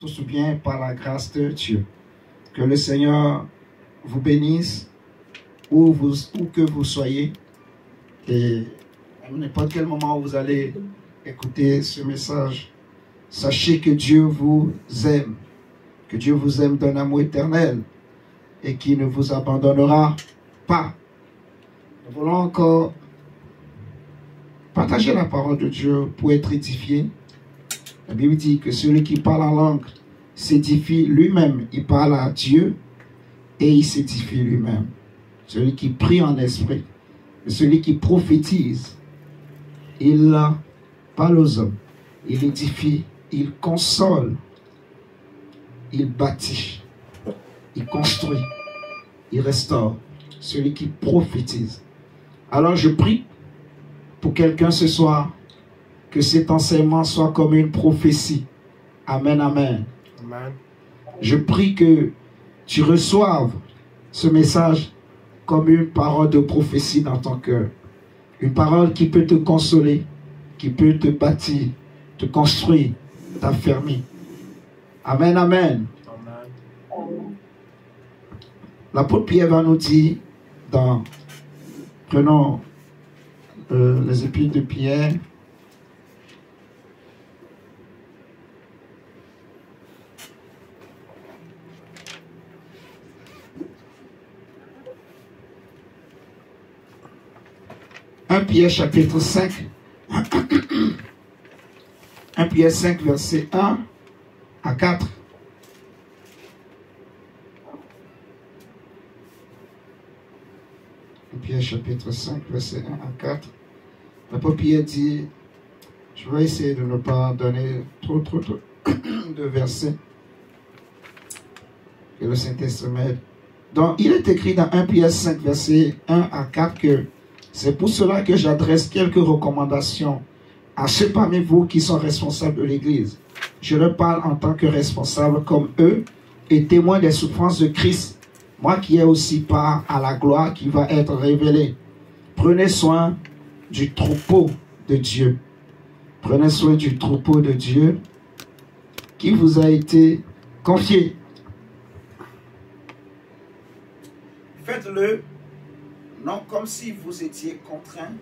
tous bien par la grâce de Dieu. Que le Seigneur vous bénisse où que vous soyez. Et à n'importe quel moment où vous allez écouter ce message, sachez que Dieu vous aime. Que Dieu vous aime d'un amour éternel et qui ne vous abandonnera pas. Nous voulons encore partager la parole de Dieu pour être édifié. La Bible dit que celui qui parle en langue s'édifie lui-même. Il parle à Dieu et il s'édifie lui-même. Celui qui prie en esprit, celui qui prophétise, il parle aux hommes, il édifie, il console, il bâtit, il construit, il restaure. Celui qui prophétise. Alors je prie pour quelqu'un ce soir, que cet enseignement soit comme une prophétie. Amen, amen. Amen. Je prie que tu reçoives ce message comme une parole de prophétie dans ton cœur. Une parole qui peut te consoler, qui peut te bâtir, te construire, t'affermir. Amen, amen. Amen. L'apôtre Pierre va nous dire, prenons les épîtres de Pierre, Pierre chapitre 5, 1 Pierre 5 verset 1 à 4. Pierre chapitre 5 verset 1 à 4. L'apôtre Pierre dit, je vais essayer de ne pas donner trop de versets, que le Saint-Esprit m'aide. Donc il est écrit dans 1 Pierre 5 verset 1 à 4 que c'est pour cela que j'adresse quelques recommandations à ceux parmi vous qui sont responsables de l'Église. Je leur parle en tant que responsable comme eux et témoin des souffrances de Christ, moi qui ai aussi part à la gloire qui va être révélée. Prenez soin du troupeau de Dieu. Prenez soin du troupeau de Dieu qui vous a été confié. Faites-le non comme si vous étiez contraint,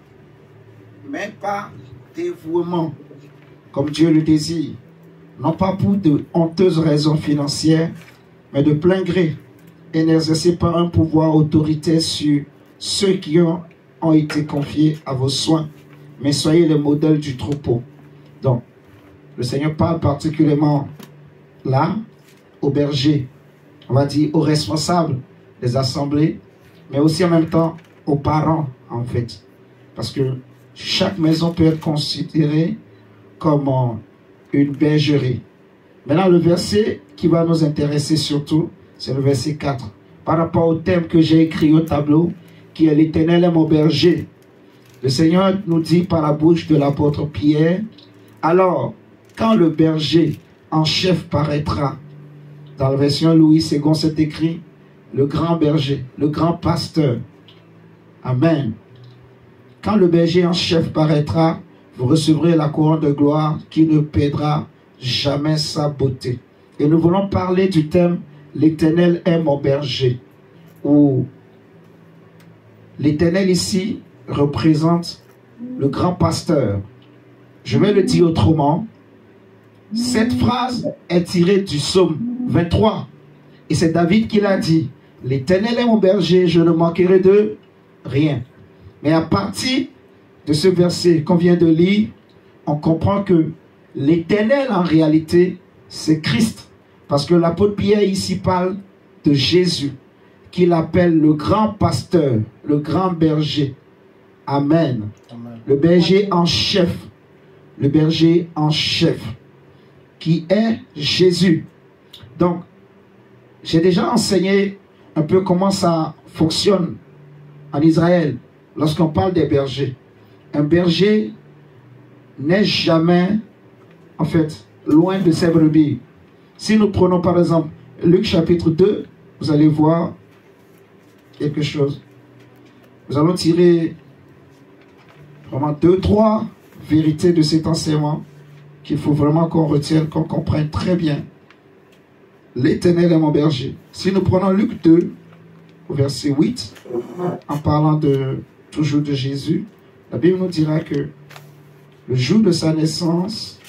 mais par dévouement, comme Dieu le désire. Non pas pour de honteuses raisons financières, mais de plein gré, et n'exercez pas un pouvoir autoritaire sur ceux qui ont été confiés à vos soins, mais soyez les modèles du troupeau. Donc, le Seigneur parle particulièrement là, aux bergers, on va dire aux responsables des assemblées, mais aussi en même temps aux parents, en fait. Parce que chaque maison peut être considérée comme une bergerie. Maintenant, le verset qui va nous intéresser surtout, c'est le verset 4. Par rapport au thème que j'ai écrit au tableau, qui est l'Éternel est mon berger. Le Seigneur nous dit par la bouche de l'apôtre Pierre, alors, quand le berger en chef paraîtra, dans la version Louis II, c'est écrit, le grand berger, le grand pasteur. Amen. Quand le berger en chef paraîtra, vous recevrez la couronne de gloire qui ne perdra jamais sa beauté. Et nous voulons parler du thème « L'Éternel est mon berger » où l'Éternel ici représente le grand pasteur. Je vais le dire autrement. Cette phrase est tirée du psaume 23. Et c'est David qui l'a dit. « L'Éternel est mon berger, je ne manquerai de rien. » Mais à partir de ce verset qu'on vient de lire, on comprend que l'Éternel en réalité, c'est Christ. Parce que l'apôtre Pierre ici parle de Jésus, qu'il appelle le grand pasteur, le grand berger. Amen. Amen. Le berger en chef. Le berger en chef. Qui est Jésus. Donc, j'ai déjà enseigné un peu comment ça fonctionne en Israël lorsqu'on parle des bergers. Un berger n'est jamais, en fait, loin de ses brebis. Si nous prenons par exemple Luc chapitre 2, vous allez voir quelque chose. Nous allons tirer vraiment 2-3 vérités de cet enseignement qu'il faut vraiment qu'on retienne, qu'on comprenne très bien L'Éternel est mon berger. Si nous prenons Luc 2, au verset 8, en parlant toujours de Jésus, la Bible nous dira que le jour de sa naissance,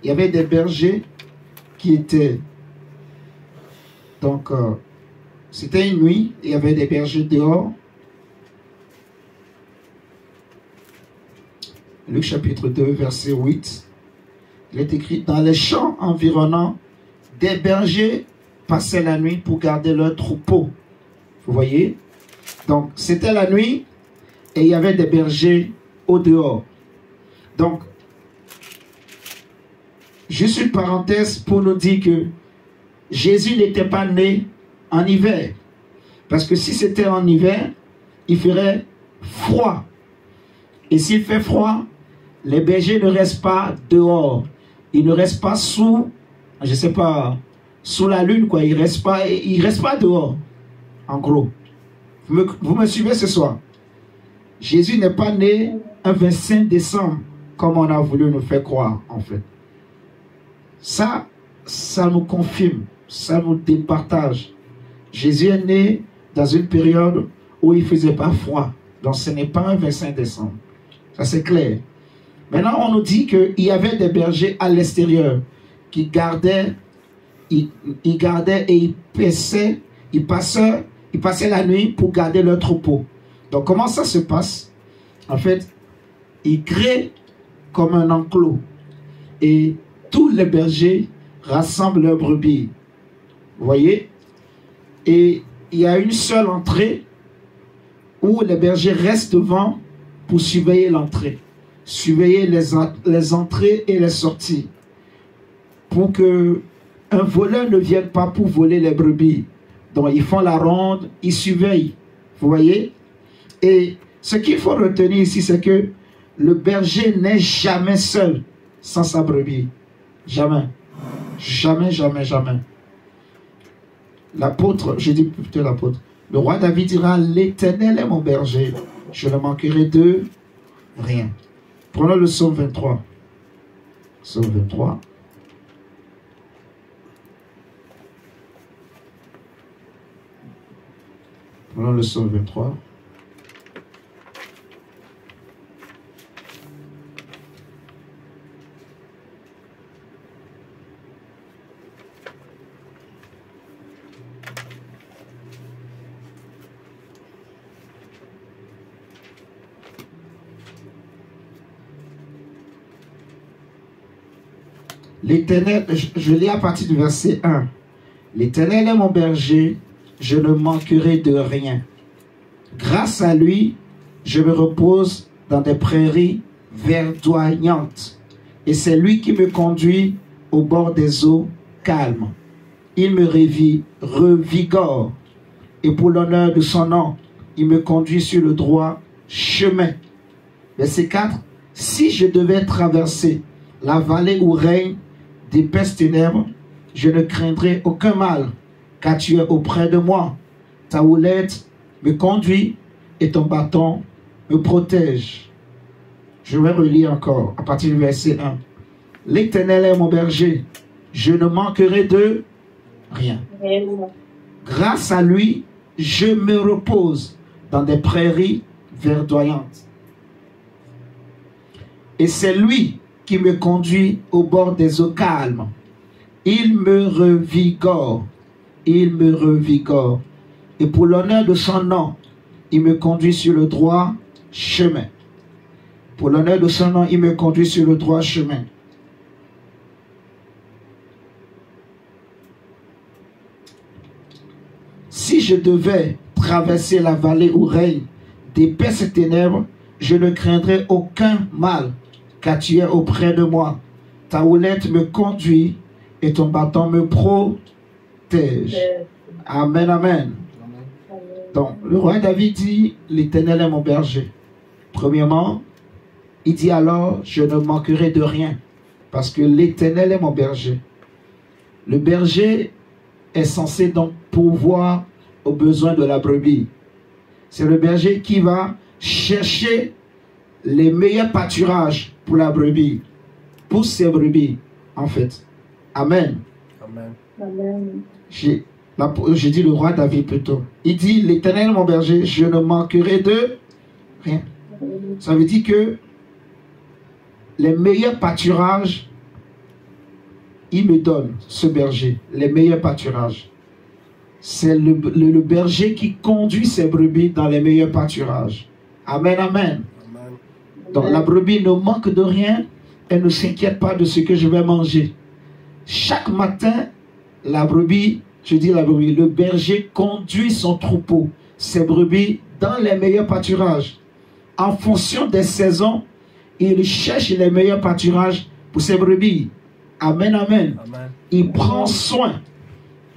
il y avait des bergers qui étaient... Donc, c'était une nuit, il y avait des bergers dehors. Luc chapitre 2, verset 8. Il est écrit, dans les champs environnants, des bergers passaient la nuit pour garder leurs troupeaux. Vous voyez? Donc, c'était la nuit et il y avait des bergers au dehors. Donc, juste une parenthèse pour nous dire que Jésus n'était pas né en hiver. Parce que si c'était en hiver, il ferait froid. Et s'il fait froid, les bergers ne restent pas dehors. Ils ne restent pas sous, je ne sais pas, sous la lune, quoi. Ils ne restent pas dehors, en gros. Vous me suivez ce soir? Jésus n'est pas né un 25 décembre, comme on a voulu nous faire croire, en fait. Ça nous confirme, ça nous départage. Jésus est né dans une période où il ne faisait pas froid. Donc ce n'est pas un 25 décembre. Ça c'est clair. Maintenant on nous dit qu'il y avait des bergers à l'extérieur qui gardaient, ils gardaient et ils passaient la nuit pour garder leur troupeau. Donc comment ça se passe? En fait, ils créent comme un enclos. Et tous les bergers rassemblent leurs brebis. Vous voyez? Et il y a une seule entrée où les bergers restent devant pour surveiller l'entrée. Surveiller les entrées et les sorties. Pour que un voleur ne vienne pas pour voler les brebis. Donc ils font la ronde, ils surveillent. Vous voyez? Et ce qu'il faut retenir ici, c'est que le berger n'est jamais seul sans sa brebis. Jamais. Jamais, jamais, jamais. L'apôtre, je dis plutôt l'apôtre, le roi David dira, l'Éternel est mon berger, je ne manquerai de rien. Prenons le psaume 23. Psaume 23. Prenons le psaume 23. L'Éternel, je lis à partir du verset 1. L'Éternel est mon berger, je ne manquerai de rien. Grâce à lui, je me repose dans des prairies verdoyantes. Et c'est lui qui me conduit au bord des eaux calmes. Il me revigore. Et pour l'honneur de son nom, il me conduit sur le droit chemin. Verset 4. Si je devais traverser la vallée où règne d'épaisses ténèbres, je ne craindrai aucun mal, car tu es auprès de moi. Ta houlette me conduit et ton bâton me protège. Je vais relire encore à partir du verset 1. L'Éternel est mon berger, je ne manquerai de rien. Grâce à lui, je me repose dans des prairies verdoyantes. Et c'est lui qui me conduit au bord des eaux calmes. Il me revigore. Il me revigore. Et pour l'honneur de son nom, il me conduit sur le droit chemin. Pour l'honneur de son nom, il me conduit sur le droit chemin. Si je devais traverser la vallée où règne d'épaisses ténèbres, je ne craindrai aucun mal, car tu es auprès de moi. Ta houlette me conduit et ton bâton me protège. Amen, amen. Donc, le roi David dit, l'Éternel est mon berger. Premièrement, il dit alors, je ne manquerai de rien, parce que l'Éternel est mon berger. Le berger est censé donc pourvoir aux besoins de la brebis. C'est le berger qui va chercher les meilleurs pâturages pour la brebis, pour ses brebis, en fait. Amen. Amen. Amen. J'ai dit le roi David plutôt. Il dit, l'Éternel mon berger, je ne manquerai de rien. Ça veut dire que les meilleurs pâturages, il me donne, ce berger, les meilleurs pâturages. C'est le berger qui conduit ses brebis dans les meilleurs pâturages. Amen, amen. Amen. Donc la brebis ne manque de rien, elle ne s'inquiète pas de ce que je vais manger. Chaque matin, la brebis, je dis la brebis, le berger conduit son troupeau, ses brebis, dans les meilleurs pâturages. En fonction des saisons, il cherche les meilleurs pâturages pour ses brebis. Amen, amen. Amen. Il prend soin.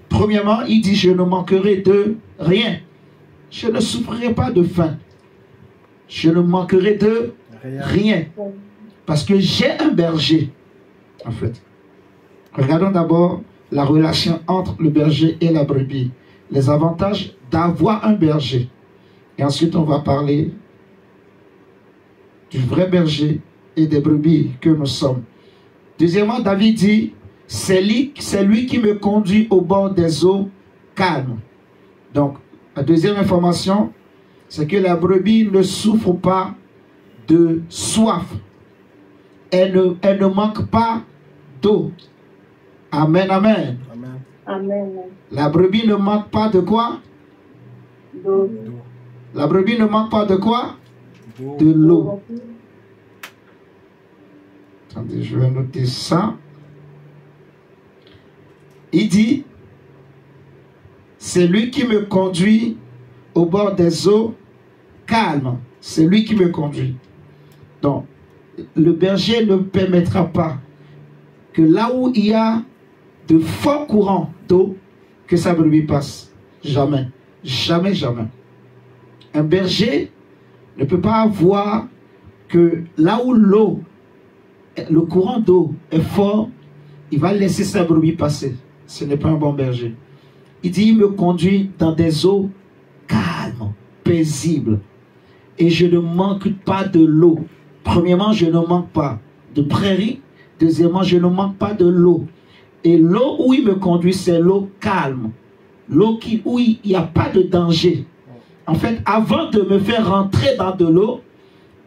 Premièrement, il dit, je ne manquerai de rien. Je ne souffrirai pas de faim. Je ne manquerai de rien. Parce que j'ai un berger, en fait. Regardons d'abord la relation entre le berger et la brebis. Les avantages d'avoir un berger. Et ensuite, on va parler du vrai berger et des brebis que nous sommes. Deuxièmement, David dit, c'est lui qui me conduit au bord des eaux calmes. Donc, la deuxième information, c'est que la brebis ne souffre pas de soif. Elle ne manque pas d'eau. Amen, amen. Amen. Amen. La brebis ne manque pas de quoi? D'eau. La brebis ne manque pas de quoi? D'eau. De l'eau. Attendez, je vais noter ça. Il dit, c'est lui qui me conduit au bord des eaux calmes. C'est lui qui me conduit. Donc, le berger ne permettra pas que là où il y a de forts courants d'eau, que sa brebis passe. Jamais. Jamais, jamais. Un berger ne peut pas voir que là où l'eau, le courant d'eau est fort, il va laisser sa brebis passer. Ce n'est pas un bon berger. Il dit, il me conduit dans des eaux calmes, paisibles. Et je ne manque pas de l'eau. Premièrement, je ne manque pas de prairies. Deuxièmement, je ne manque pas de l'eau. Et l'eau où il me conduit, c'est l'eau calme. L'eau où il n'y a pas de danger. En fait, avant de me faire rentrer dans de l'eau,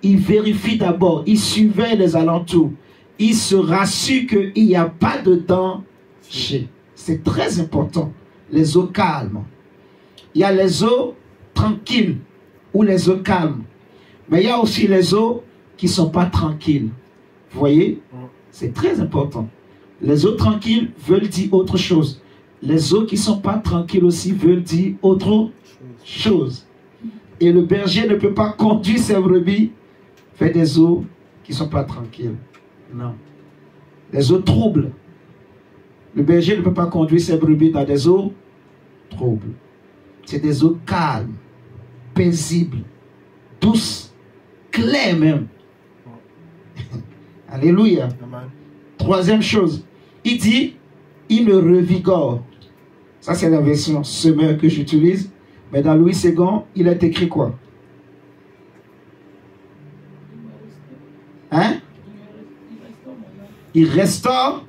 il vérifie d'abord, il surveille les alentours. Il se rassure qu'il n'y a pas de danger. C'est très important. Les eaux calmes. Il y a les eaux tranquilles ou les eaux calmes. Mais il y a aussi les eaux qui ne sont pas tranquilles. Vous voyez? C'est très important. Les eaux tranquilles veulent dire autre chose. Les eaux qui ne sont pas tranquilles aussi veulent dire autre chose. Et le berger ne peut pas conduire ses brebis vers des eaux qui ne sont pas tranquilles. Non. Des eaux troubles. Le berger ne peut pas conduire ses brebis dans des eaux troubles. C'est des eaux calmes, paisibles, douces, claires même. Alléluia. Amen. Troisième chose, il dit, il me revigore. Ça, c'est la version semeur que j'utilise. Mais dans Louis II, il est écrit quoi? Hein? Il restaure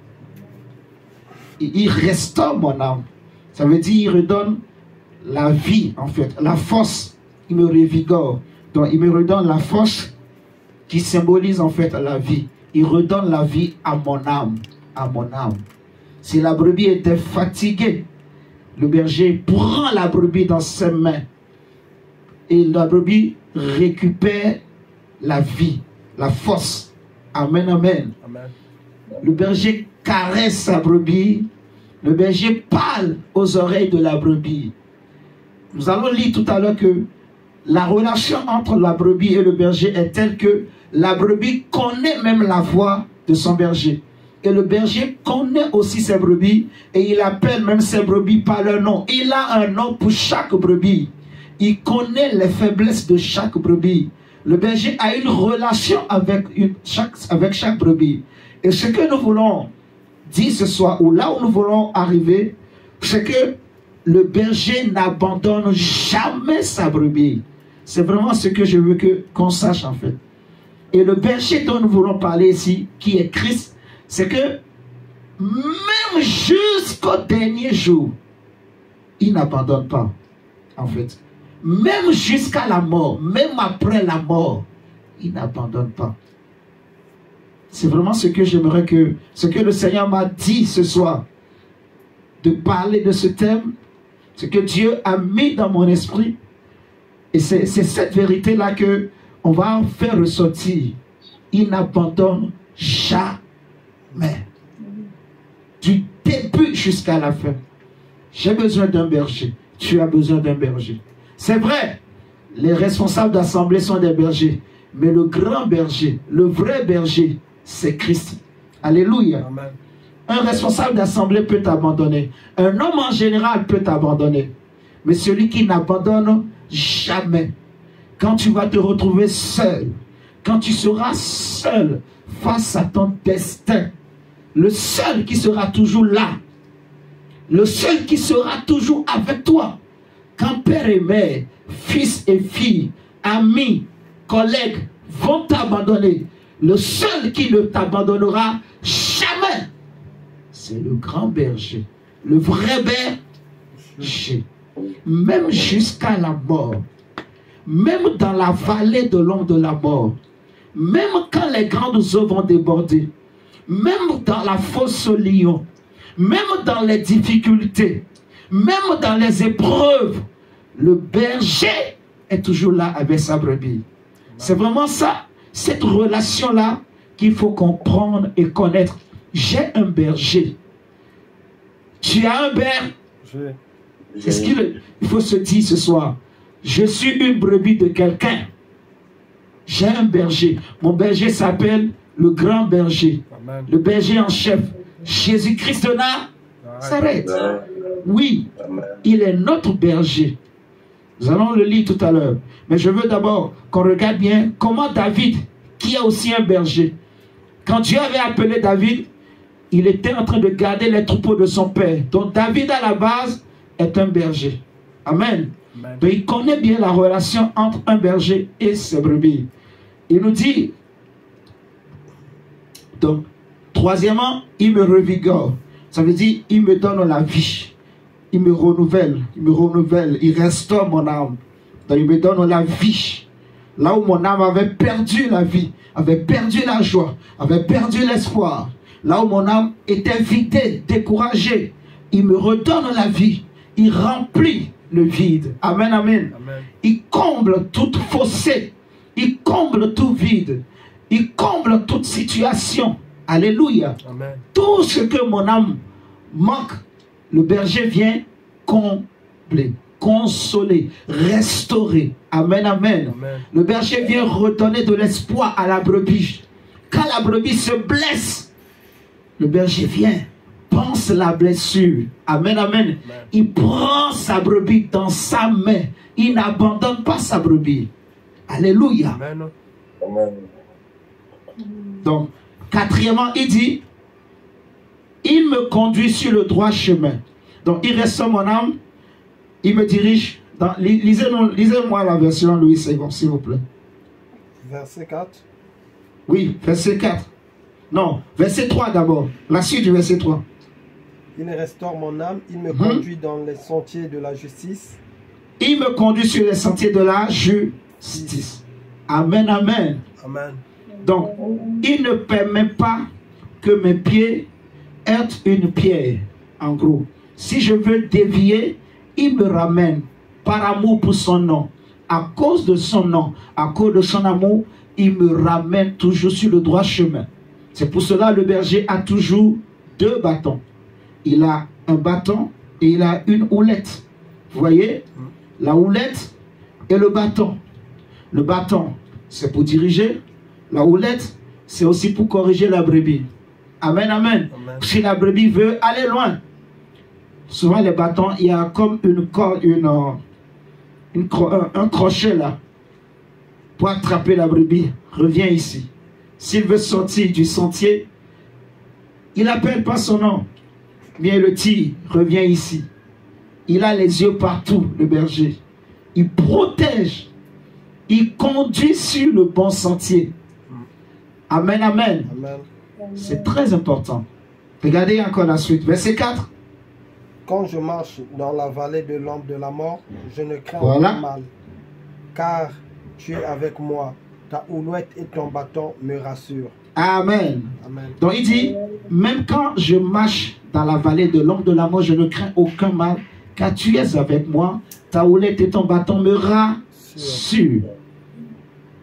mon âme. Ça veut dire il redonne la vie, en fait, la force. Il me revigore. Donc, il me redonne la force qui symbolise, en fait, la vie. Il redonne la vie à mon âme. À mon âme. Si la brebis était fatiguée, le berger prend la brebis dans ses mains. Et la brebis récupère la vie, la force. Amen, amen. Amen. Le berger caresse sa brebis. Le berger parle aux oreilles de la brebis. Nous allons lire tout à l'heure que la relation entre la brebis et le berger est telle que la brebis connaît même la voix de son berger. Et le berger connaît aussi ses brebis et il appelle même ses brebis par leur nom. Il a un nom pour chaque brebis. Il connaît les faiblesses de chaque brebis. Le berger a une relation avec chaque brebis. Et ce que nous voulons dire ce soir, ou là où nous voulons arriver, c'est que le berger n'abandonne jamais sa brebis. C'est vraiment ce que je veux qu'on sache en fait. Et le berger dont nous voulons parler ici, qui est Christ, c'est que même jusqu'au dernier jour, il n'abandonne pas, en fait. Même jusqu'à la mort, même après la mort, il n'abandonne pas. C'est vraiment ce que j'aimerais ce que le Seigneur m'a dit ce soir, de parler de ce thème, ce que Dieu a mis dans mon esprit. Et c'est cette vérité-là que on va faire ressortir. Il n'abandonne jamais. Du début jusqu'à la fin. J'ai besoin d'un berger. Tu as besoin d'un berger. C'est vrai, les responsables d'assemblée sont des bergers. Mais le grand berger, le vrai berger, c'est Christ. Alléluia. Amen. Un responsable d'assemblée peut t'abandonner. Un homme en général peut t'abandonner. Mais celui qui n'abandonne jamais. Quand tu vas te retrouver seul, quand tu seras seul face à ton destin, le seul qui sera toujours là, le seul qui sera toujours avec toi, quand père et mère, fils et filles, amis, collègues vont t'abandonner, le seul qui ne t'abandonnera jamais, c'est le grand berger, le vrai berger. Même jusqu'à la mort, même dans la vallée de l'ombre de la mort, même quand les grandes eaux vont déborder, même dans la fosse au lion, même dans les difficultés, même dans les épreuves, le berger est toujours là avec sa brebis. C'est vraiment ça, cette relation-là qu'il faut comprendre et connaître. J'ai un berger. Tu as un berger. C'est ce qu'il faut se dire ce soir. Je suis une brebis de quelqu'un. J'ai un berger. Mon berger s'appelle le grand berger. Amen. Le berger en chef. Jésus-Christ de Nazareth. Oui, il est notre berger. Nous allons le lire tout à l'heure. Mais je veux d'abord qu'on regarde bien comment David, qui est aussi un berger, quand Dieu avait appelé David, il était en train de garder les troupeaux de son père. Donc David à la base est un berger. Amen. Amen. Donc il connaît bien la relation entre un berger et ses brebis. Il nous dit, donc, troisièmement, il me revigore. Ça veut dire, il me donne la vie. Il me renouvelle, il restaure mon âme. Donc il me donne la vie. Là où mon âme avait perdu la vie, avait perdu la joie, avait perdu l'espoir. Là où mon âme était vidée, découragée, il me redonne la vie. Il remplit le vide. Amen, amen. Amen. Il comble toute fossé. Il comble tout vide. Il comble toute situation. Alléluia. Amen. Tout ce que mon âme manque, le berger vient combler, consoler, restaurer. Amen, amen. Amen. Le berger vient redonner de l'espoir à la brebis. Quand la brebis se blesse, le berger vient, pense la blessure. Amen, amen. Amen. Il prend sa brebis dans sa main. Il n'abandonne pas sa brebis. Alléluia. Amen. Amen. Donc, quatrièmement, il dit, il me conduit sur le droit chemin. Donc, il restaure mon âme, il me dirige. Lisez-moi la version Louis II, s'il vous plaît. Verset 4. Oui, verset 4. Non, verset 3 d'abord. La suite du verset 3. Il restaure mon âme, il me conduit dans les sentiers de la justice. Il me conduit sur les sentiers de la justice. Amen, amen. Amen. Donc, il ne permet pas que mes pieds heurtent une pierre, en gros. Si je veux dévier, il me ramène par amour pour son nom. À cause de son nom, à cause de son amour, il me ramène toujours sur le droit chemin. C'est pour cela que le berger a toujours deux bâtons. Il a un bâton et il a une houlette. Vous voyez? La houlette et le bâton. Le bâton, c'est pour diriger. La houlette, c'est aussi pour corriger la brebis. Amen, amen. Amen. Si la brebis veut aller loin, souvent les bâtons, il y a comme une corde, un crochet là, pour attraper la brebis. Reviens ici. S'il veut sortir du sentier, il n'appelle pas son nom, mais il le tire. Reviens ici. Il a les yeux partout, le berger. Il protège. Il conduit sur le bon sentier. Amen, amen. Amen. C'est très important. Regardez encore la suite. Verset 4. Quand je marche dans la vallée de l'ombre de la mort, je ne crains Voilà. aucun mal, car tu es avec moi. Ta houlette et ton bâton me rassurent. Amen. Amen. Donc il dit, même quand je marche dans la vallée de l'ombre de la mort, je ne crains aucun mal, car tu es avec moi. Ta houlette et ton bâton me rassurent.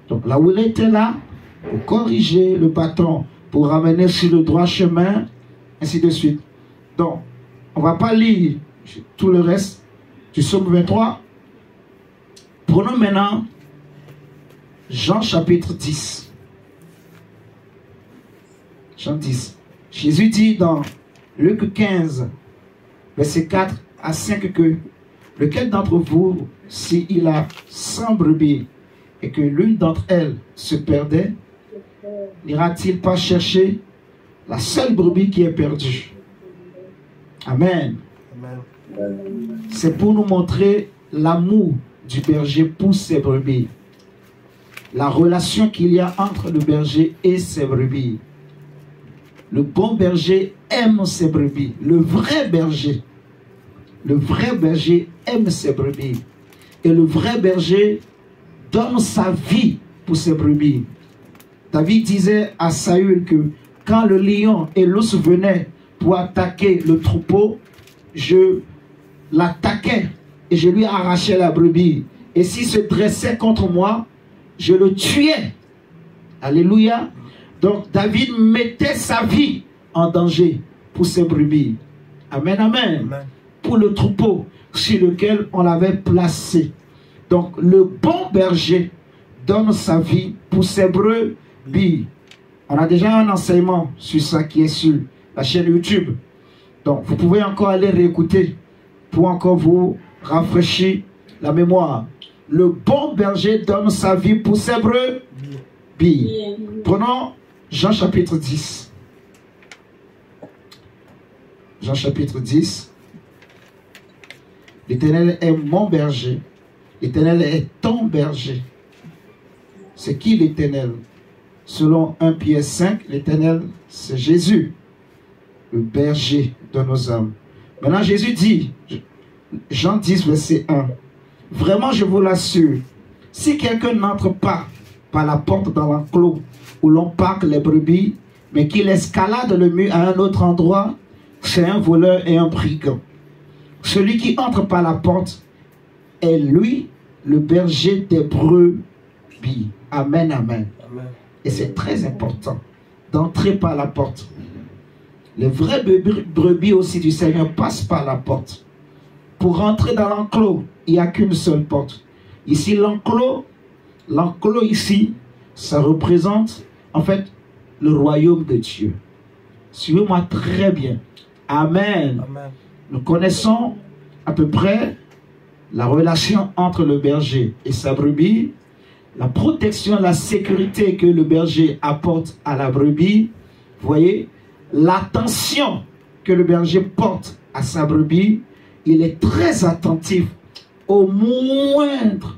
Donc la houlette est là pour corriger, le bâton pour ramener sur le droit chemin, ainsi de suite. Donc, on ne va pas lire tout le reste du psaume 23. Prenons maintenant Jean chapitre 10. Jean 10. Jésus dit dans Luc 15, verset 4 à 5 que lequel d'entre vous, s'il a 100 brebis et que l'une d'entre elles se perdait, n'ira-t-il pas chercher la seule brebis qui est perdue? Amen. Amen. C'est pour nous montrer l'amour du berger pour ses brebis. La relation qu'il y a entre le berger et ses brebis. Le bon berger aime ses brebis. Le vrai berger aime ses brebis. Et le vrai berger donne sa vie pour ses brebis. David disait à Saül que quand le lion et l'ours venaient pour attaquer le troupeau, je l'attaquais et je lui arrachais la brebis. Et s'il se dressait contre moi, je le tuais. Alléluia. Donc David mettait sa vie en danger pour ses brebis. Amen, amen. Amen. Pour le troupeau sur lequel on l'avait placé. Donc le bon berger donne sa vie pour ses brebis. On a déjà un enseignement sur ça qui est sur la chaîne YouTube. Donc vous pouvez encore aller réécouter pour encore vous rafraîchir la mémoire. Le bon berger donne sa vie pour ses brebis. Prenons Jean chapitre 10. Jean chapitre 10. L'Éternel est mon berger. L'Éternel est ton berger. C'est qui l'Éternel? Selon 1 Pierre 5, l'Éternel, c'est Jésus, le berger de nos âmes. Maintenant, Jésus dit, Jean 10, verset 1, « Vraiment, je vous l'assure, si quelqu'un n'entre pas par la porte dans l'enclos où l'on parque les brebis, mais qu'il escalade le mur à un autre endroit, c'est un voleur et un brigand. Celui qui entre par la porte est lui, le berger des brebis. » Amen, amen. Amen. Et c'est très important d'entrer par la porte. Les vrais brebis aussi du Seigneur passent par la porte. Pour rentrer dans l'enclos, il n'y a qu'une seule porte. Ici, l'enclos ici, ça représente en fait le royaume de Dieu. Suivez-moi très bien. Amen. Amen. Nous connaissons à peu près la relation entre le berger et sa brebis, la protection, la sécurité que le berger apporte à la brebis. Vous voyez, l'attention que le berger porte à sa brebis, il est très attentif au moindre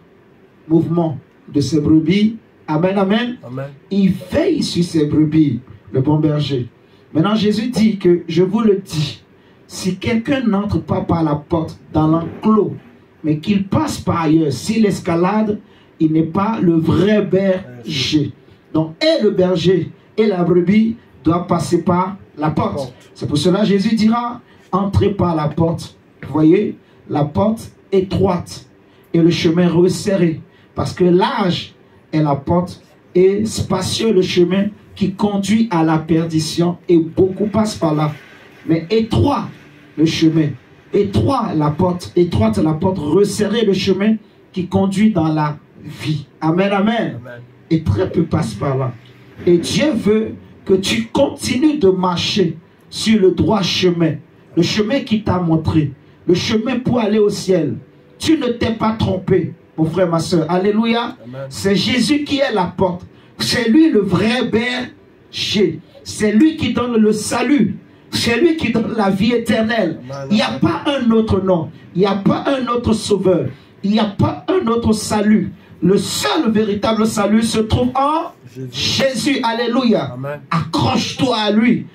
mouvement de ses brebis. Amen, amen. Amen. Il veille sur ses brebis, le bon berger. Maintenant, Jésus dit que, je vous le dis, si quelqu'un n'entre pas par la porte dans l'enclos, mais qu'il passe par ailleurs, s'il escalade, il n'est pas le vrai berger. Donc, et le berger et la brebis doivent passer par la porte. C'est pour cela que Jésus dira, entrez par la porte. Vous voyez, la porte étroite et le chemin resserré. Parce que large est la porte et spacieux le chemin qui conduit à la perdition. Et beaucoup passent par là. Mais étroit le chemin, étroite la porte, resserré le chemin qui conduit dans la vie. Amen, amen. Amen. Et très peu passent par là. Et Dieu veut que tu continues de marcher sur le droit chemin. Le chemin qu'il t'a montré. Le chemin pour aller au ciel. Tu ne t'es pas trompé, mon frère, ma soeur. Alléluia. C'est Jésus qui est la porte. C'est lui le vrai berger. C'est lui qui donne le salut. C'est lui qui donne la vie éternelle. Il n'y a pas un autre nom. Il n'y a pas un autre sauveur. Il n'y a pas un autre salut Le seul véritable salut se trouve en Jésus. Alléluia. Amen. Accroche-toi à lui.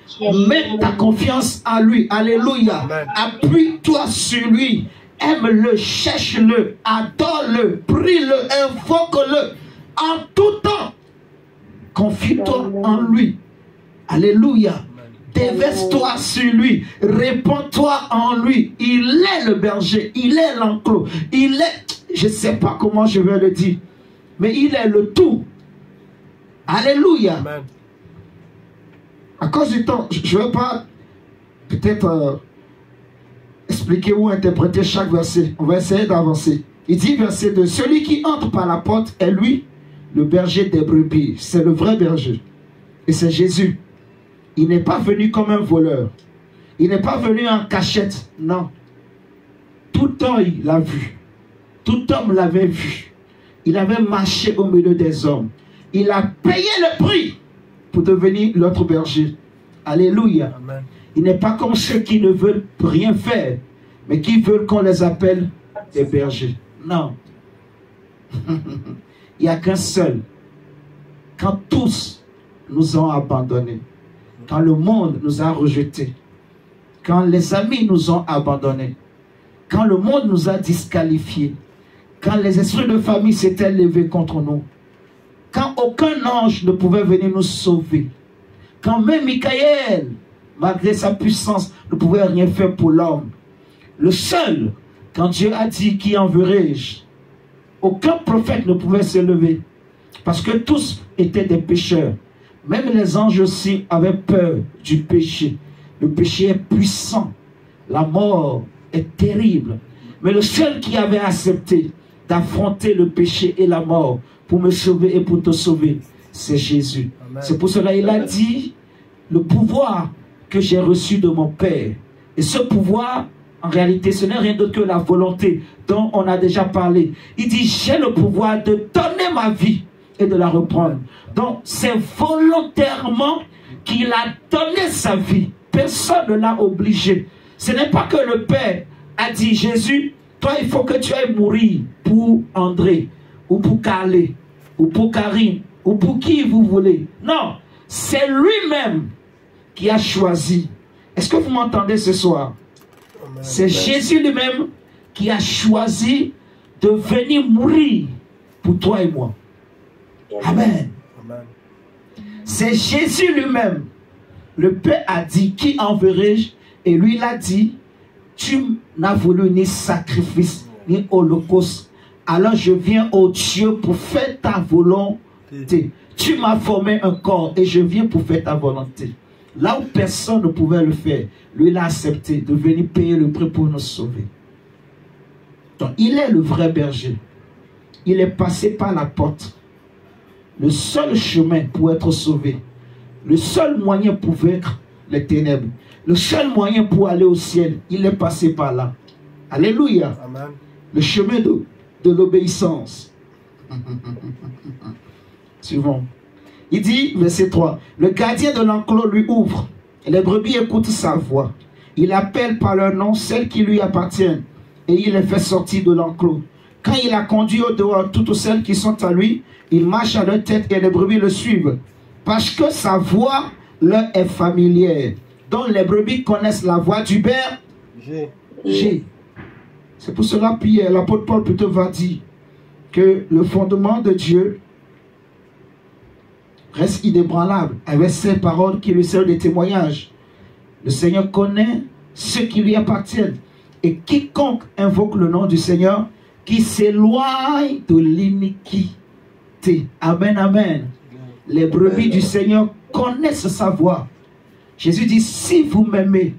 Mets ta confiance en lui. Alléluia. Amen. Appuie-toi sur lui. Aime-le, cherche-le, adore-le, prie-le, invoque-le. En tout temps, confie-toi en lui. Alléluia. Déverse-toi sur lui. Répands-toi en lui. Il est le berger. Il est l'enclos. Il est... Je ne sais pas comment je vais le dire. Mais il est le tout. Alléluia. Amen. À cause du temps, je ne vais pas peut-être expliquer ou interpréter chaque verset. On va essayer d'avancer. Il dit verset 2. Celui qui entre par la porte est lui, le berger des brebis. C'est le vrai berger. Et c'est Jésus. Il n'est pas venu comme un voleur. Il n'est pas venu en cachette. Non. Tout œil l'a vu. Tout homme l'avait vu. Il avait marché au milieu des hommes. Il a payé le prix pour devenir l'autre berger. Alléluia. Amen. Il n'est pas comme ceux qui ne veulent rien faire, mais qui veulent qu'on les appelle des bergers. Non. Il n'y a qu'un seul. Quand tous nous ont abandonnés, quand le monde nous a rejetés, quand les amis nous ont abandonnés, quand le monde nous a disqualifiés, quand les esprits de famille s'étaient levés contre nous, quand aucun ange ne pouvait venir nous sauver, quand même Michael, malgré sa puissance, ne pouvait rien faire pour l'homme. Le seul, quand Dieu a dit qui enverrai-je, aucun prophète ne pouvait se lever, parce que tous étaient des pécheurs. Même les anges aussi avaient peur du péché. Le péché est puissant. La mort est terrible. Mais le seul qui avait accepté d'affronter le péché et la mort pour me sauver et pour te sauver, c'est Jésus. C'est pour cela qu'il a dit, le pouvoir que j'ai reçu de mon Père. Et ce pouvoir, en réalité, ce n'est rien d'autre que la volonté dont on a déjà parlé. Il dit, j'ai le pouvoir de donner ma vie et de la reprendre. Donc, c'est volontairement qu'il a donné sa vie. Personne ne l'a obligé. Ce n'est pas que le Père a dit, Jésus, toi, il faut que tu ailles mourir pour André, ou pour Carlé, ou pour Karine, ou pour qui vous voulez. Non, c'est lui-même qui a choisi. Est-ce que vous m'entendez ce soir? C'est Jésus lui-même qui a choisi de venir mourir pour toi et moi. Amen. Amen. C'est Jésus lui-même. Le Père a dit, qui enverrai-je? Et lui, il a dit, tu n'as voulu ni sacrifice, ni holocauste. Alors je viens au Dieu pour faire ta volonté. Tu m'as formé un corps et je viens pour faire ta volonté. Là où personne ne pouvait le faire, lui, il a accepté de venir payer le prix pour nous sauver. Donc, il est le vrai berger. Il est passé par la porte. Le seul chemin pour être sauvé. Le seul moyen pour vaincre les ténèbres. Le seul moyen pour aller au ciel. Il est passé par là. Alléluia. Amen. Le chemin de l'obéissance. Suivant. Il dit, verset 3, le gardien de l'enclos lui ouvre. Et les brebis écoutent sa voix. Il appelle par leur nom celles qui lui appartiennent. Et il les fait sortir de l'enclos. Quand il a conduit au dehors toutes celles qui sont à lui, il marche à leur tête et les brebis le suivent. Parce que sa voix leur est familière. Donc les brebis connaissent la voix du berger. C'est pour cela que l'apôtre Paul plutôt va dire que le fondement de Dieu reste inébranlable avec ces paroles qui lui servent de témoignage. Le Seigneur connaît ceux qui lui appartiennent. Et quiconque invoque le nom du Seigneur, qui s'éloigne de l'iniquité. Amen, amen. Les brebis du Seigneur connaissent sa voix. Jésus dit, si vous m'aimez,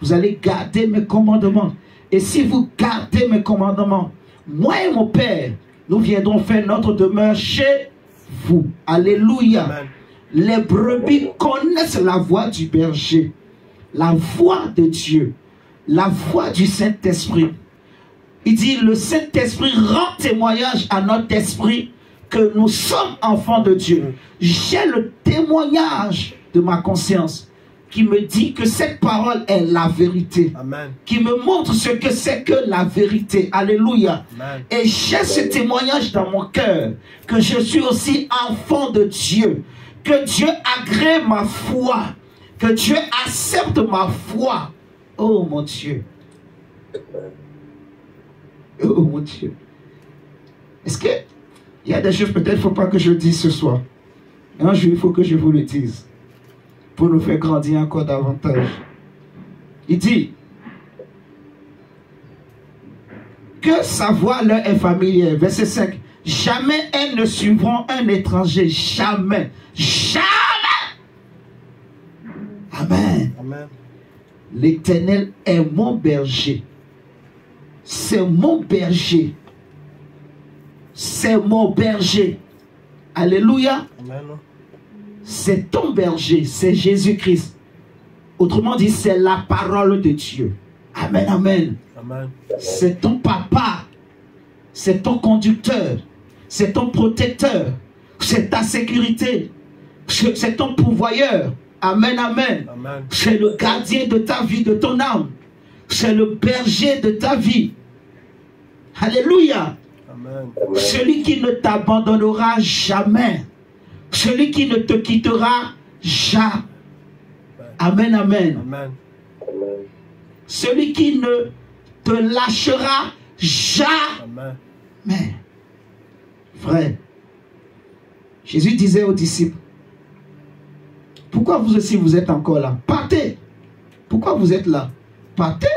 vous allez garder mes commandements. Et si vous gardez mes commandements, moi et mon Père, nous viendrons faire notre demeure chez vous. Alléluia. Amen. Les brebis connaissent la voix du berger, la voix de Dieu, la voix du Saint-Esprit. Il dit, le Saint-Esprit rend témoignage à notre esprit que nous sommes enfants de Dieu. J'ai le témoignage de ma conscience qui me dit que cette parole est la vérité. Amen. Qui me montre ce que c'est que la vérité. Alléluia. Amen. Et j'ai ce témoignage dans mon cœur que je suis aussi enfant de Dieu. Que Dieu agrée ma foi. Que Dieu accepte ma foi. Oh mon Dieu. Oh mon Dieu. Est-ce que il y a des choses peut-être qu'il ne faut pas que je dise ce soir. Un jour, il faut que je vous le dise. Pour nous faire grandir encore davantage. Il dit que sa voix leur est familière. Verset 5. Jamais elles ne suivront un étranger. Jamais. Jamais. Amen. Amen. L'Éternel est mon berger. C'est mon berger. C'est mon berger. Alléluia. Amen. C'est ton berger. C'est Jésus-Christ. Autrement dit, c'est la parole de Dieu. Amen, amen. Amen. C'est ton papa. C'est ton conducteur. C'est ton protecteur. C'est ta sécurité. C'est ton pourvoyeur. Amen, amen. Amen. C'est le gardien de ta vie, de ton âme. C'est le berger de ta vie. Alléluia. Amen. Celui qui ne t'abandonnera jamais. Celui qui ne te quittera jamais. Amen, amen. Amen. Celui qui ne te lâchera jamais. Amen. Frère, Jésus disait aux disciples, pourquoi vous aussi vous êtes encore là? Partez. Pourquoi vous êtes là? Partez.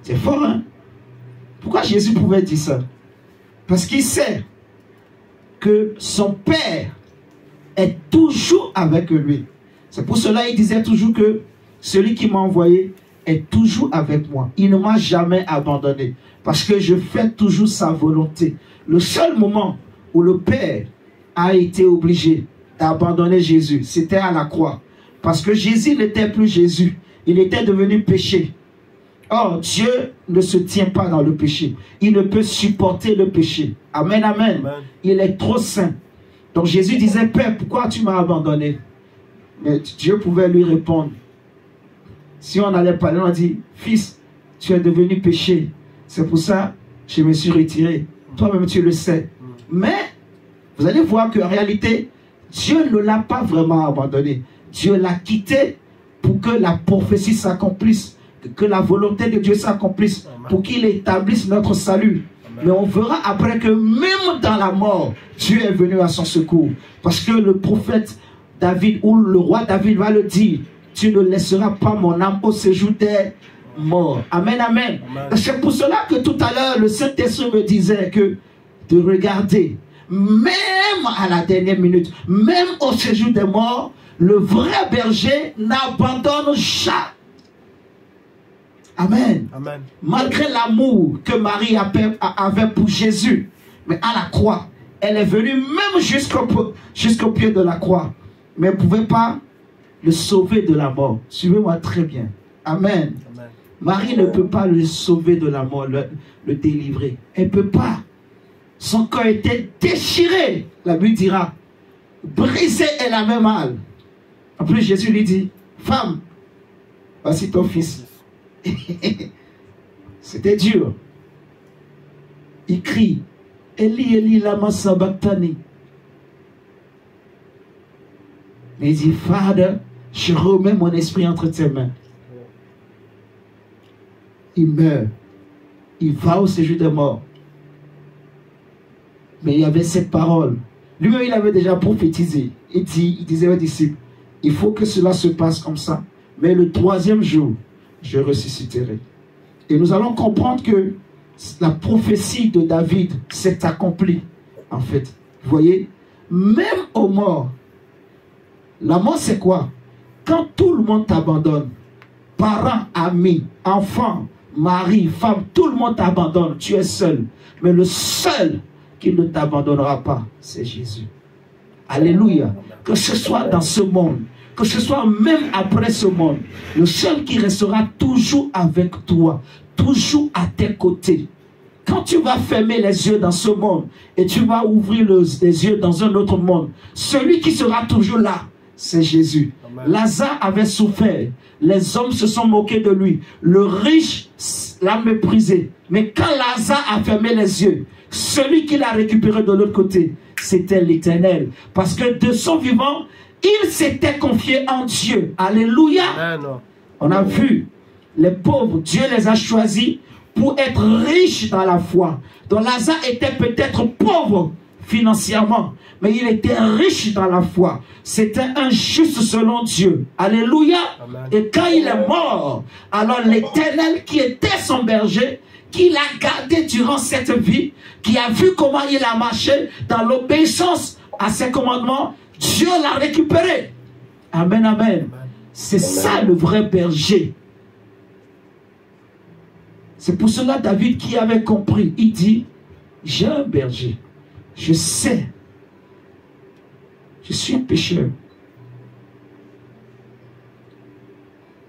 C'est fort, hein? Pourquoi Jésus pouvait dire ça? Parce qu'il sait que son Père est toujours avec lui. C'est pour cela qu'il disait toujours que celui qui m'a envoyé est toujours avec moi. Il ne m'a jamais abandonné. Parce que je fais toujours sa volonté. Le seul moment où le Père a été obligé d'abandonner Jésus, c'était à la croix. Parce que Jésus n'était plus Jésus. Il était devenu péché. Or, Dieu ne se tient pas dans le péché. Il ne peut supporter le péché. Amen, amen. Amen. Il est trop saint. Donc Jésus disait, Père, pourquoi tu m'as abandonné? Mais Dieu pouvait lui répondre. Si on allait parler, on a dit, Fils, tu es devenu péché. C'est pour ça que je me suis retiré. Toi-même, tu le sais. Mais, vous allez voir qu'en réalité, Dieu ne l'a pas vraiment abandonné. Dieu l'a quitté pour que la prophétie s'accomplisse, que la volonté de Dieu s'accomplisse, pour qu'il établisse notre salut. Mais on verra après que même dans la mort, Dieu est venu à son secours. Parce que le prophète David, ou le roi David va le dire, tu ne laisseras pas mon âme au séjour des morts. Amen, amen. C'est pour cela que tout à l'heure, le Saint-Esprit me disait que de regarder, même à la dernière minute, même au séjour des morts, le vrai berger n'abandonne jamais. Amen. Amen. Malgré l'amour que Marie avait pour Jésus, mais à la croix, elle est venue même jusqu'au pied de la croix, mais elle ne pouvait pas le sauver de la mort. Suivez-moi très bien. Amen. Amen. Marie ne peut pas le sauver de la mort, le délivrer. Elle ne peut pas. Son corps était déchiré, la Bible dira. Brisé et la même mal. En plus, Jésus lui dit, femme, voici ton fils. C'était dur. Il crie, Eli, Eli, lama sabachthani. Mais il dit, Father, je remets mon esprit entre tes mains. Il meurt. Il va au séjour des morts. Mais il y avait cette parole. Lui-même, il avait déjà prophétisé. Il disait aux disciples, il faut que cela se passe comme ça. Mais le troisième jour, je ressusciterai. Et nous allons comprendre que la prophétie de David s'est accomplie. En fait, vous voyez, même aux morts, la mort c'est quoi? Quand tout le monde t'abandonne, parents, amis, enfants, mari, femme, tout le monde t'abandonne, tu es seul. Mais le seul qui ne t'abandonnera pas, c'est Jésus. Alléluia. Que ce soit dans ce monde, que ce soit même après ce monde, le seul qui restera toujours avec toi, toujours à tes côtés. Quand tu vas fermer les yeux dans ce monde et tu vas ouvrir les yeux dans un autre monde, celui qui sera toujours là, c'est Jésus. Amen. Lazare avait souffert. Les hommes se sont moqués de lui. Le riche l'a méprisé. Mais quand Lazare a fermé les yeux, celui qui l'a récupéré de l'autre côté, c'était l'Éternel. Parce que de son vivant, il s'était confié en Dieu. Alléluia. Amen. On a vu, les pauvres, Dieu les a choisis pour être riches dans la foi. Donc Lazare était peut-être pauvre financièrement, mais il était riche dans la foi. C'était un juste selon Dieu. Alléluia. Amen. Et quand il est mort, alors l'Éternel qui était son berger, qui l'a gardé durant cette vie, qui a vu comment il a marché dans l'obéissance à ses commandements, Dieu l'a récupéré. Amen, amen. C'est ça le vrai berger. C'est pour cela David qui avait compris, il dit, j'ai un berger, je sais, je suis un pécheur,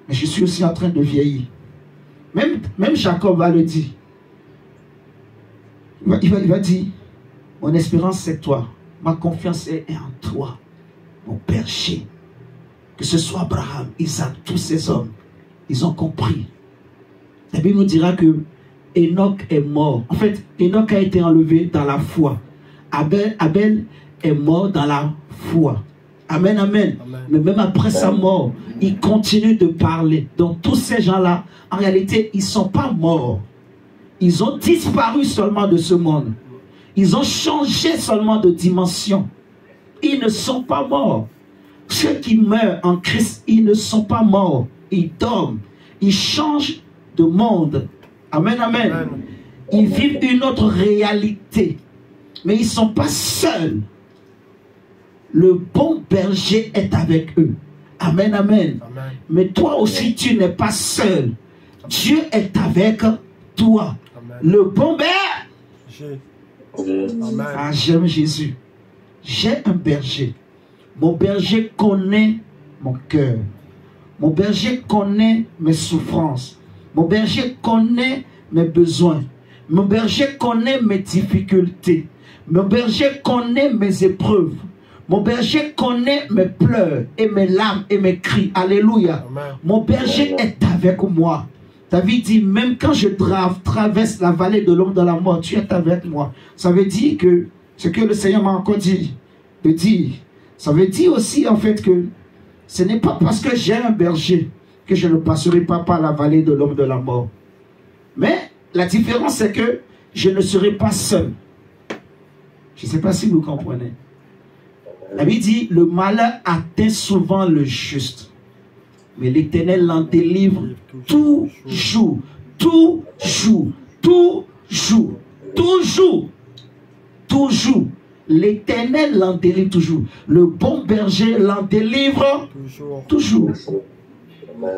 mais je suis aussi en train de vieillir. Même Jacob va le dire. Il va dire, mon espérance c'est toi, ma confiance est en toi, mon berger. Que ce soit Abraham, Isaac, tous ces hommes, ils ont compris. La Bible nous dira que Enoch est mort. En fait, Enoch a été enlevé dans la foi. Abel est mort dans la foi. Amen, amen. Amen. Mais même après sa mort, il continue de parler. Donc tous ces gens-là, en réalité, ils ne sont pas morts. Ils ont disparu seulement de ce monde. Ils ont changé seulement de dimension. Ils ne sont pas morts. Ceux qui meurent en Christ, ils ne sont pas morts. Ils dorment. Ils changent de monde. Amen, amen. Amen. Ils vivent une autre réalité. Mais ils ne sont pas seuls. Le bon berger est avec eux. Amen, amen. Amen. Mais toi aussi, tu n'es pas seul. Dieu est avec toi. Amen. Le bon berger. Amen. Ah, j'aime Jésus. J'ai un berger. Mon berger connaît mon cœur. Mon berger connaît mes souffrances. Mon berger connaît mes besoins. Mon berger connaît mes difficultés. Mon berger connaît mes épreuves. Mon berger connaît mes pleurs et mes larmes et mes cris. Alléluia. Amen. Mon berger est avec moi. David dit, même quand je traverse la vallée de l'ombre de la mort, tu es avec moi. Ça veut dire que ce que le Seigneur m'a encore dit, de dire, ça veut dire aussi en fait que ce n'est pas parce que j'ai un berger que je ne passerai pas par la vallée de l'ombre de la mort. Mais la différence c'est que je ne serai pas seul. Je ne sais pas si vous comprenez. La Bible dit, le malheur atteint souvent le juste. Mais l'Éternel l'en délivre toujours. Toujours. Toujours. Toujours. Toujours. L'Éternel l'en délivre toujours. Le bon berger l'en délivre toujours.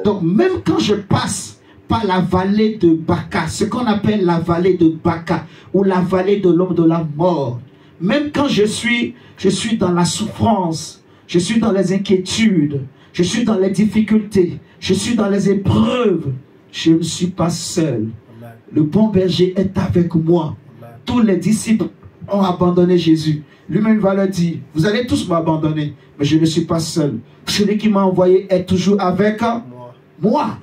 Donc même quand je passe par la vallée de Baca, ce qu'on appelle la vallée de Baca, ou la vallée de l'homme de la mort, même quand je suis dans la souffrance, je suis dans les inquiétudes, je suis dans les difficultés, je suis dans les épreuves, je ne suis pas seul. Le bon berger est avec moi. Tous les disciples ont abandonné Jésus. Lui-même va leur dire, vous allez tous m'abandonner, mais je ne suis pas seul. Celui qui m'a envoyé est toujours avec moi.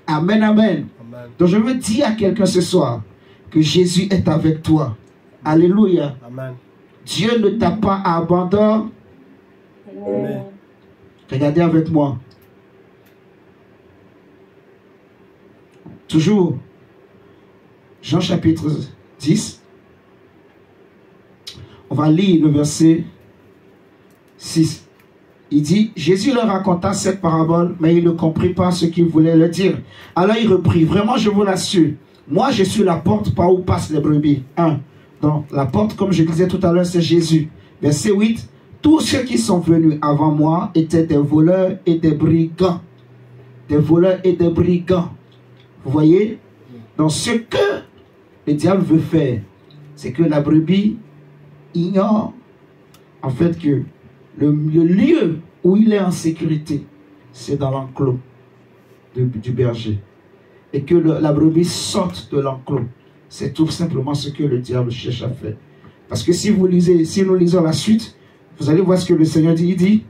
Amen, amen. Amen. Donc je veux dire à quelqu'un ce soir que Jésus est avec toi. Alléluia. Amen. Dieu ne t'a pas abandonné. Amen. Regardez avec moi. Toujours. Jean chapitre 10. On va lire le verset 6. Il dit, Jésus leur raconta cette parabole, mais ils ne comprirent pas ce qu'il voulait leur dire. Alors il reprit, vraiment je vous l'assure, moi je suis la porte par où passent les brebis. 1. Donc la porte, comme je disais tout à l'heure, c'est Jésus. Verset 8. Tous ceux qui sont venus avant moi étaient des voleurs et des brigands. Des voleurs et des brigands. Vous voyez? Donc ce que le diable veut faire, c'est que la brebis ignore en fait que le lieu où il est en sécurité, c'est dans l'enclos du berger. Et que la brebis sorte de l'enclos. C'est tout simplement ce que le diable cherche à faire. Parce que si nous lisons la suite, vous allez voir ce que le Seigneur dit. Il dit,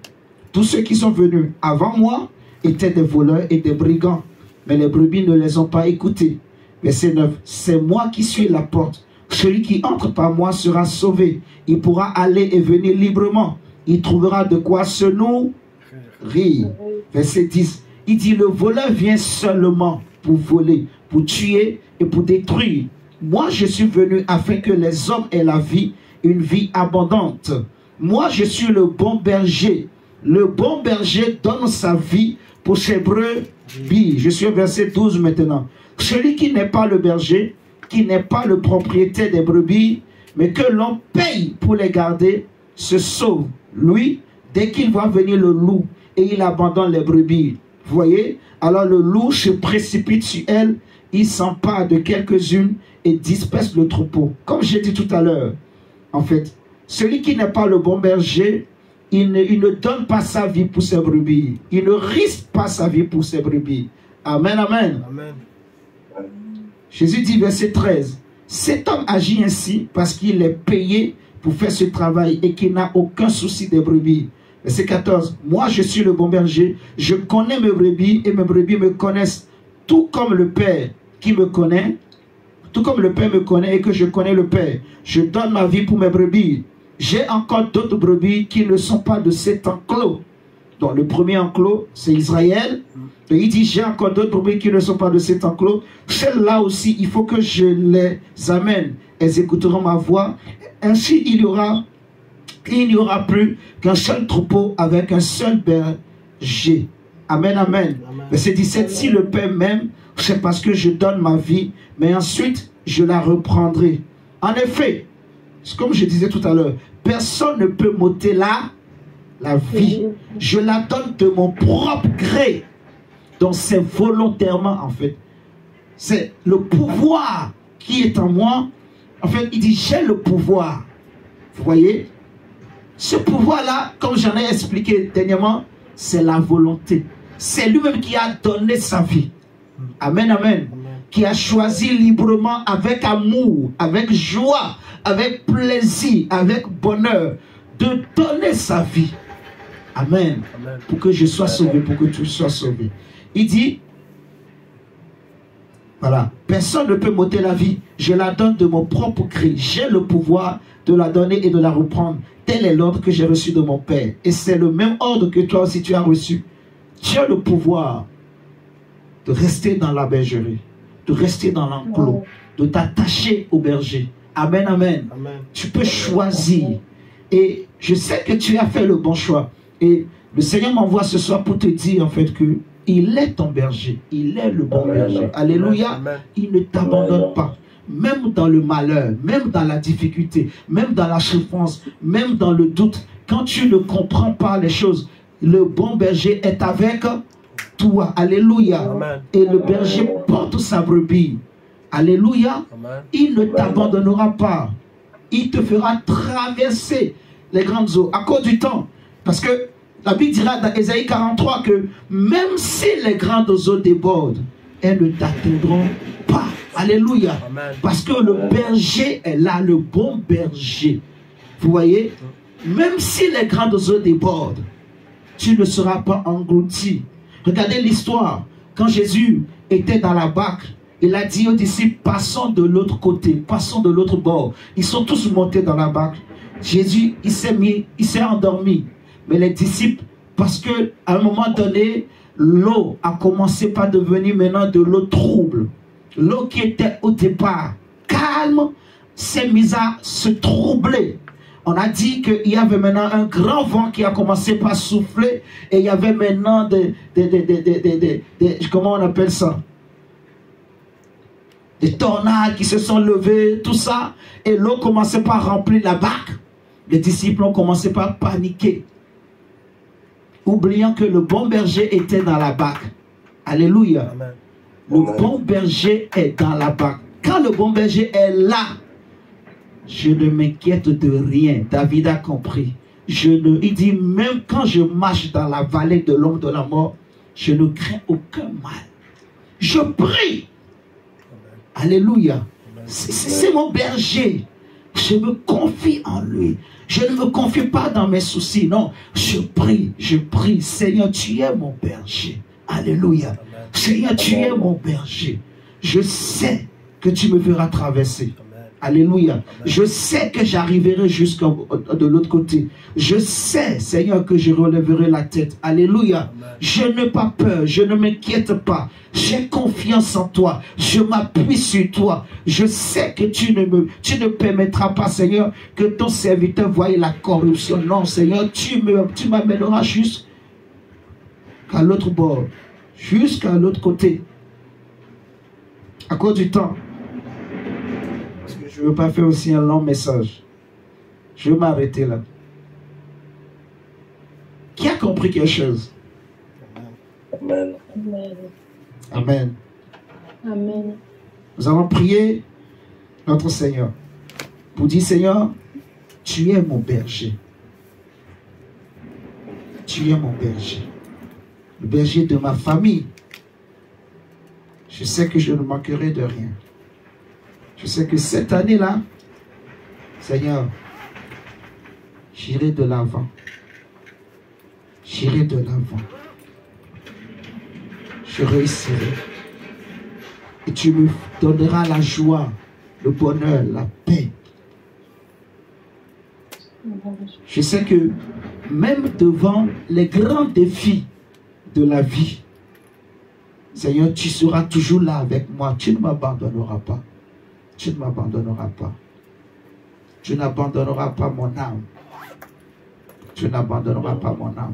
Tous ceux qui sont venus avant moi étaient des voleurs et des brigands, mais les brebis ne les ont pas écoutés. Verset 9. C'est moi qui suis la porte. Celui qui entre par moi sera sauvé. Il pourra aller et venir librement. Il trouvera de quoi se nourrir. Verset 10. Il dit, le voleur vient seulement pour voler, pour tuer et pour détruire. Moi, je suis venu afin que les hommes aient la vie, une vie abondante. Moi, je suis le bon berger. Le bon berger donne sa vie pour ses brebis. Je suis au verset 12 maintenant. Celui qui n'est pas le berger, qui n'est pas le propriétaire des brebis, mais que l'on paye pour les garder, se sauve. Lui, dès qu'il voit venir le loup, et il abandonne les brebis. Vous voyez? Alors le loup se précipite sur elle, il s'empare de quelques-unes et disperse le troupeau. Comme j'ai dit tout à l'heure, en fait, celui qui n'est pas le bon berger, il ne donne pas sa vie pour ses brebis. Il ne risque pas sa vie pour ses brebis. Amen, amen. Amen. Jésus dit, verset 13, cet homme agit ainsi parce qu'il est payé pour faire ce travail et qu'il n'a aucun souci des brebis. Verset 14, moi je suis le bon berger, je connais mes brebis et mes brebis me connaissent, tout comme le Père qui me connaît, tout comme le Père me connaît et que je connais le Père. Je donne ma vie pour mes brebis. J'ai encore d'autres brebis qui ne sont pas de cet enclos. Donc le premier enclos, c'est Israël. Et il dit, j'ai encore d'autres brebis qui ne sont pas de cet enclos. Celles-là aussi, il faut que je les amène. Elles écouteront ma voix. Ainsi, il n'y aura plus qu'un seul troupeau avec un seul berger. Amen, amen. Verset 17, si le Père m'aime, c'est parce que je donne ma vie, mais ensuite, je la reprendrai. En effet, comme je disais tout à l'heure, personne ne peut m'ôter la vie. Je la donne de mon propre gré. Donc c'est volontairement, en fait. C'est le pouvoir qui est en moi. En fait, il dit, j'ai le pouvoir. Vous voyez? Ce pouvoir-là, comme j'en ai expliqué dernièrement, c'est la volonté. C'est lui-même qui a donné sa vie. Amen, amen. Qui a choisi librement, avec amour, avec joie, avec plaisir, avec bonheur, de donner sa vie. Amen. Amen. Pour que je sois sauvé, pour que tu sois sauvé. Il dit, voilà, personne ne peut m'ôter la vie. Je la donne de mon propre gré. J'ai le pouvoir de la donner et de la reprendre. Tel est l'ordre que j'ai reçu de mon Père. Et c'est le même ordre que toi aussi tu as reçu. Tu as le pouvoir de rester dans la bergerie, de rester dans l'enclos, de t'attacher au berger. Amen, amen, amen. Tu peux choisir. Et je sais que tu as fait le bon choix. Et le Seigneur m'envoie ce soir pour te dire en fait que il est ton berger. Il est le bon berger. Alléluia. Amen. Il ne t'abandonne pas. Même dans le malheur, même dans la difficulté, même dans la souffrance, même dans le doute, quand tu ne comprends pas les choses, le bon berger est avec toi. Alléluia. Amen. Et le berger porte sa brebis. Alléluia. Amen. Il ne t'abandonnera pas. Il te fera traverser les grandes eaux à cause du temps. Parce que la Bible dira dans Ésaïe 43 que même si les grandes eaux débordent, elles ne t'atteindront pas. Alléluia. Amen. Parce que le berger est là, le bon berger. Vous voyez, même si les grandes eaux débordent, tu ne seras pas englouti. Regardez l'histoire. Quand Jésus était dans la barque, il a dit aux disciples, passons de l'autre côté, passons de l'autre bord. Ils sont tous montés dans la barque. Jésus, il s'est endormi. Mais les disciples, parce qu'à un moment donné, l'eau a commencé par devenir maintenant de l'eau trouble. L'eau qui était au départ calme s'est mise à se troubler. On a dit qu'il y avait maintenant un grand vent qui a commencé par souffler et il y avait maintenant comment on appelle ça? Des tornades qui se sont levées, tout ça. Et l'eau commençait par remplir la barque. Les disciples ont commencé par paniquer, oubliant que le bon berger était dans la barque. Alléluia. Amen. Le bon berger est dans la barque. Quand le bon berger est là, je ne m'inquiète de rien. David a compris. Il dit, même quand je marche dans la vallée de l'ombre de la mort, je ne crains aucun mal. Je prie. Alléluia. C'est mon berger. Je me confie en lui. Je ne me confie pas dans mes soucis. Non, je prie. Seigneur, tu es mon berger. Alléluia. Seigneur, tu es mon berger. Je sais que tu me feras traverser. Alléluia. Je sais que j'arriverai de l'autre côté. Je sais, Seigneur, que je relèverai la tête. Alléluia. Je n'ai pas peur. Je ne m'inquiète pas. J'ai confiance en toi. Je m'appuie sur toi. Je sais que tu ne permettras pas, Seigneur, que ton serviteur voie la corruption. Non, Seigneur, tu m'amèneras jusqu'à l'autre bord. Jusqu'à l'autre côté. À cause du temps. Je ne veux pas faire aussi un long message. Je vais m'arrêter là. Qui a compris quelque chose? Amen. Amen. Amen. Nous allons prier notre Seigneur pour dire, Seigneur, tu es mon berger. Tu es mon berger. Le berger de ma famille. Je sais que je ne manquerai de rien. Je sais que cette année-là, Seigneur, j'irai de l'avant. J'irai de l'avant. Je réussirai. Et tu me donneras la joie, le bonheur, la paix. Je sais que même devant les grands défis de la vie, Seigneur, tu seras toujours là avec moi. Tu ne m'abandonneras pas. Tu ne m'abandonneras pas. Tu n'abandonneras pas mon âme. Tu n'abandonneras pas mon âme.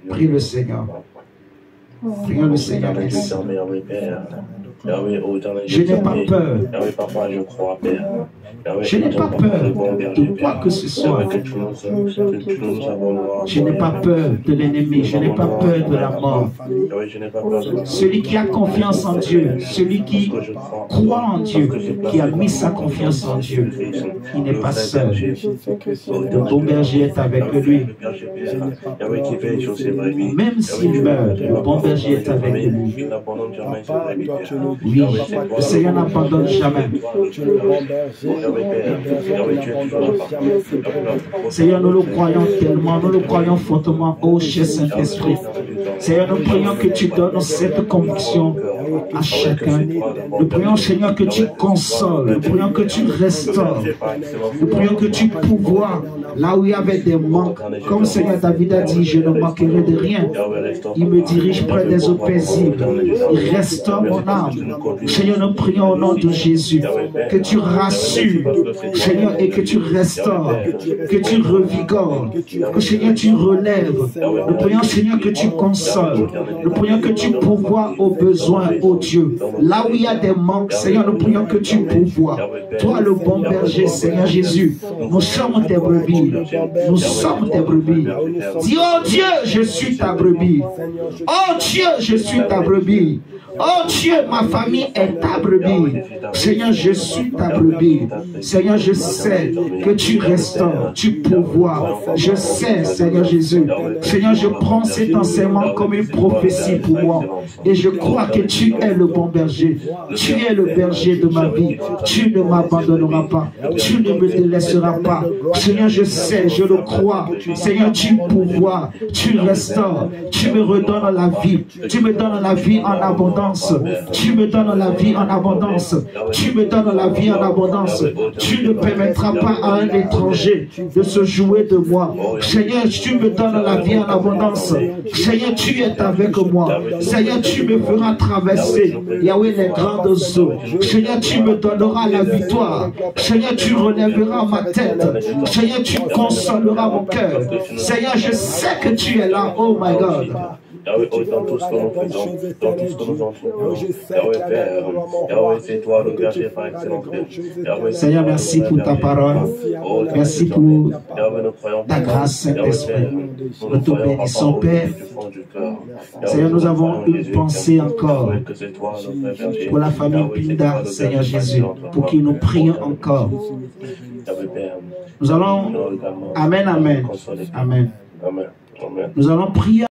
Prie le Seigneur. Prions le Seigneur. Merci. Je n'ai pas peur. Je n'ai pas peur de quoi que ce soit. Je n'ai pas peur de l'ennemi. Je n'ai pas peur de la mort. Celui qui a confiance en Dieu, celui qui croit en Dieu, qui a mis sa confiance en Dieu, il n'est pas seul. Le bon berger est avec lui. Même s'il meurt, le bon berger est avec lui. Oui, le Seigneur n'abandonne jamais. Seigneur, nous le croyons tellement, nous le croyons fortement, ô cher Saint-Esprit. Seigneur, nous prions que tu donnes cette conviction à chacun. Nous prions, Seigneur, que tu consoles. Nous prions que tu restaures. Nous prions que tu pourvoies là où il y avait des manques. Comme Seigneur David a dit, je ne manquerai de rien. Il me dirige près des eaux paisibles. Il restaure mon âme. Seigneur, nous prions au nom de Jésus que tu rassures, Seigneur, et que tu restaures, que tu revigores, que Seigneur, tu relèves. Nous prions, Seigneur, que tu consoles. Nous prions que tu pourvoies aux besoins, ô Dieu. Là où il y a des manques, Seigneur, nous prions que tu pourvoies. Toi, le bon berger, Seigneur Jésus, nous sommes tes brebis. Nous sommes tes brebis. Dis, oh Dieu, je suis ta brebis. Oh Dieu, je suis ta brebis. Oh Dieu, ma famille est ta brebis. Seigneur, je suis ta brebis. Seigneur, je sais que tu restaures, tu pourvois. Je sais, Seigneur Jésus. Seigneur, je prends cet enseignement comme une prophétie pour moi. Et je crois que tu es le bon berger. Tu es le berger de ma vie. Tu ne m'abandonneras pas. Tu ne me délaisseras pas. Seigneur, je sais, je le crois. Seigneur, tu pourvois, tu restaures. Tu me redonnes la vie. Tu me donnes la vie en abondance. Tu me donnes la vie en abondance. Tu me donnes la vie en abondance. Tu ne permettras pas à un étranger de se jouer de moi. Seigneur, tu me donnes la vie en abondance. Seigneur, tu es avec moi. Seigneur, tu me feras traverser, Yahweh, les grandes eaux. Seigneur, tu me donneras la victoire. Seigneur, tu relèveras ma tête. Seigneur, tu consoleras mon cœur. Seigneur, je sais que tu es là. Oh my God. Dans tout ce que nous faisons, dans tout ce que nous entourons, Père, c'est toi le berger par excellence. Seigneur, merci pour ta parole. Merci pour ta grâce, Saint-Esprit. Nous te bénissons, Père. Seigneur, nous avons une pensée encore pour la famille Pinda, Seigneur Jésus, pour qui nous prions encore. Nous allons, Amen, Amen, Amen. Nous allons prier.